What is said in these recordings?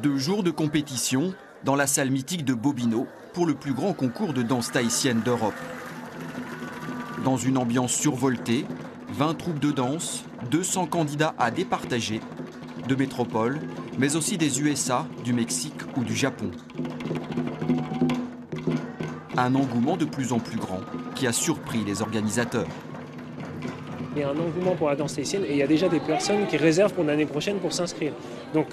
2 jours de compétition dans la salle mythique de Bobino pour le plus grand concours de danse tahitienne d'Europe. Dans une ambiance survoltée, 20 troupes de danse, 200 candidats à départager, de métropoles, mais aussi des USA, du Mexique ou du Japon. Un engouement de plus en plus grand qui a surpris les organisateurs. Il y a un engouement pour la danse tahitienne et il y a déjà des personnes qui réservent pour l'année prochaine pour s'inscrire. Donc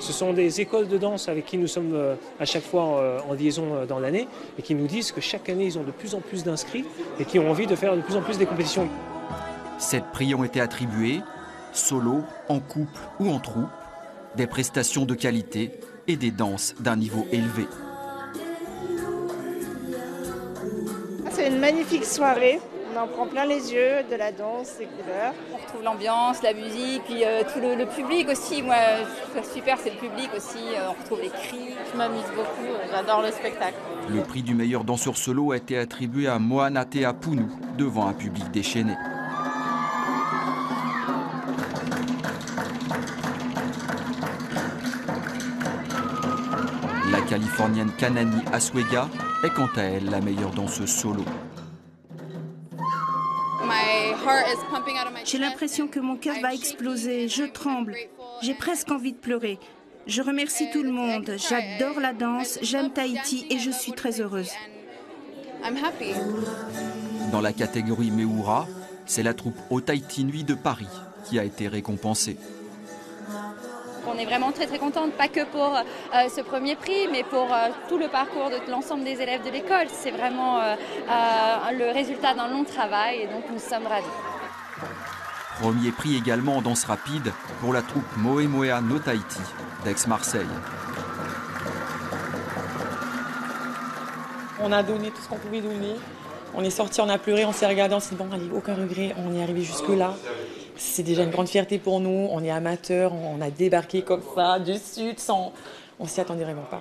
ce sont des écoles de danse avec qui nous sommes à chaque fois en liaison dans l'année et qui nous disent que chaque année ils ont de plus en plus d'inscrits et qui ont envie de faire de plus en plus des compétitions. 7 prix ont été attribués, solo, en couple ou en troupe, des prestations de qualité et des danses d'un niveau élevé. C'est une magnifique soirée. On en prend plein les yeux, de la danse, des couleurs. On retrouve l'ambiance, la musique, puis tout le public aussi. Moi, je trouve super, c'est le public aussi. On retrouve les cris. Je m'amuse beaucoup, j'adore le spectacle. Le prix du meilleur danseur solo a été attribué à Moanatea Punu devant un public déchaîné. La Californienne Kanani Aswega est quant à elle la meilleure danseuse solo. J'ai l'impression que mon cœur va exploser, je tremble, j'ai presque envie de pleurer. Je remercie tout le monde, j'adore la danse, j'aime Tahiti et je suis très heureuse. Dans la catégorie Meura, c'est la troupe Au Tahiti Nuit de Paris qui a été récompensée. On est vraiment très contente, pas que pour ce premier prix, mais pour tout le parcours de l'ensemble des élèves de l'école. C'est vraiment le résultat d'un long travail et donc nous sommes ravis. Premier prix également en danse rapide pour la troupe Moemoea no Tahiti d'Aix-Marseille. On a donné tout ce qu'on pouvait donner. On est sorti, on a pleuré, on s'est regardé, on s'est dit bon, allez, aucun regret, on est arrivé jusque-là. C'est déjà une grande fierté pour nous, on est amateurs, on a débarqué comme ça, du sud, on s'y attendait vraiment pas.